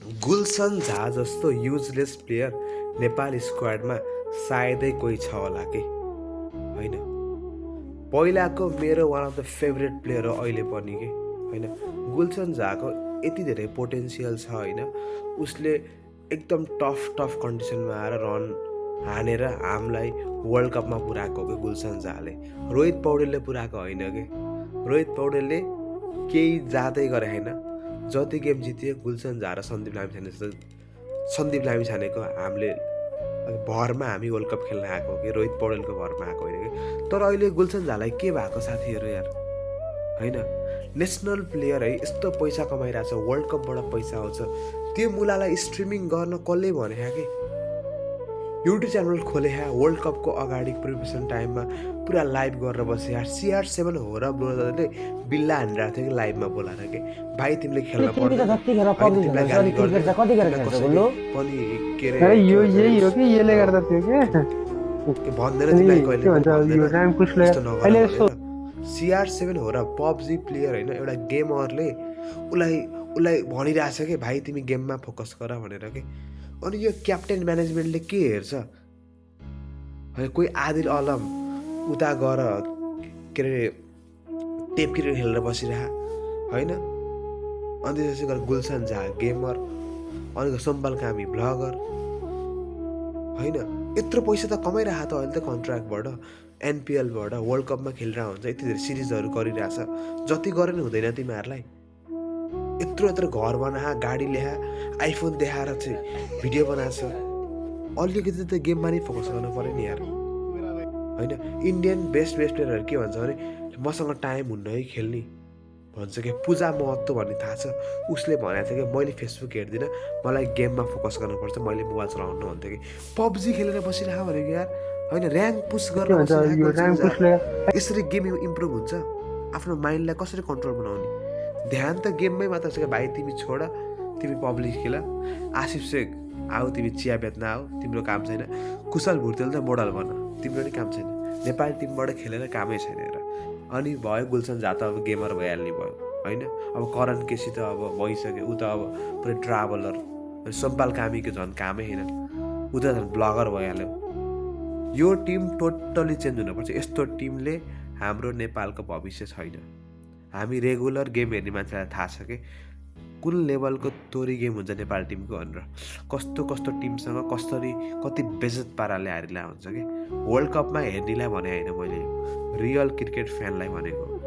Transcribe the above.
गुलसन झा जस्तो useless player Nepali स्क्वाडमा सायदै कोही छ होला के होइन। पहिलाको मेरो one of the favourite player हो अहिले पनि के होइन। गुलसन झाको यति धेरै पोटेन्सियल छ होइन। उसले एकदम टफ कन्डिसनमा आएर रन हानेर हामीलाई वर्ल्ड कपमा पुऱ्याएको हो कि गुलसन झाले। रोहित पौडेलले पुऱ्याएको होइन कि। रोहित पौडेलले केही जाँदै गरे होइन। जति गेम जित्यो गुलसन झा र सन्दीप लामिछानेको हामीले भरमा हामी वर्ल्ड कप खेल्न आएको हो कि रोहित पौडेलको भरमा आएको होइन कि। तर अहिले गुलसन झालाई के भएको साथीहरू यार होइन। नेसनल प्लेयर है, यस्तो पैसा कमाइरहेछ, वर्ल्ड कपबाट पैसा आउँछ। त्यो मुलालाई स्ट्रिमिङ गर्न कसले भने कि युट्युब च्यानल खोले वर्ल्ड कपको अगाडि प्रिपरेसन टाइममा पुरा लाइभ गरेर बसे यार। CR7 हो र ब्रोदरले बिल्ला हानिरहेको थियो कि लाइभमा बोलाएर के भाइ तिमीले खेल्न पर्दैन CR7 हो र पबजी प्लेयर होइन, एउटा गेमरले उसलाई भनिरहेछ कि भाइ तिमी गेममा फोकस गर भनेर के। अनि यो क्याप्टेन म्यानेजमेन्टले के हेर्छ होइन। कोही आदिल अलम उता गएर के अरे टेप क्रिकेट खेलेर बसिरह होइन। अनि त्यसपछि गएर गुलसन झा गेमर, अनि सम्बल कामी भ्लगर होइन। यत्रो पैसा त कमाइरहेको त अहिले त कन्ट्र्याक्टबाट, NPLबाट वर्ल्ड कपमा खेलिरहेको हुन्छ, यति धेरै सिरिजहरू गरिरहेछ। जति गरे नि हुँदैन तिमीहरूलाई। यत्रो घर बना, गाडी ल्याए, आइफोन देखाएर चाहिँ भिडियो बनाएको छ। अलिकति त गेममा नै फोकस गर्नु पऱ्यो नि यार होइन। इन्डियन बेस्ट प्लेयरहरू के भन्छ भने मसँग टाइम हुन्न है खेल्ने भन्छ कि। पूजा महत्त्व भन्ने थाहा छ। उसले भनेको थियो कि मैले फेसबुक हेर्दिनँ, मलाई गेममा फोकस गर्नुपर्छ, मैले मोबाइल चलाउनु भन्थ्यो कि। पबजी खेलेर बसिरहेको भनेको यार होइन। ऱ्याङ्क पुस गरेर यसरी गेम इम्प्रुभ हुन्छ। आफ्नो माइन्डलाई कसरी कन्ट्रोल बनाउने, ध्यान त गेममै मात्र छ कि। भाइ तिमी छोड, तिमी पब्लिक खेल। आसिफ शेख आऊ, तिमी चिया बेच्न आऊ, तिम्रो काम छैन। कुशल भुर्तेल त मोडल बन, तिम्रो नि काम छैन। नेपाली टिमबाट खेलेर कामै छैन र। अनि भयो गुलसन झा त अब गेमर भइहाल्ने भयो होइन। अब करण केसी त अब भइसक्यो, ऊ त अब पुरै ट्राभलर। सम्पाल कामीको झन् कामै होइन, ऊ त झन् ब्लगर भइहाल्यो। यो टिम टोटल्ली चेन्ज हुनुपर्छ। यस्तो टिमले हाम्रो नेपालको भविष्य छैन। हामी रेगुलर गेम हेर्ने मान्छेलाई थाहा छ कि कुन लेभलको तोरी गेम हुन्छ नेपाल टिमको भनेर। कस्तो टिमसँग कसरी कति बेइज्जत पाराले हारिला हुन्छ कि। वर्ल्ड कपमा हेर्नेलाई भने होइन, मैले रियल क्रिकेट फ्यानलाई भनेको।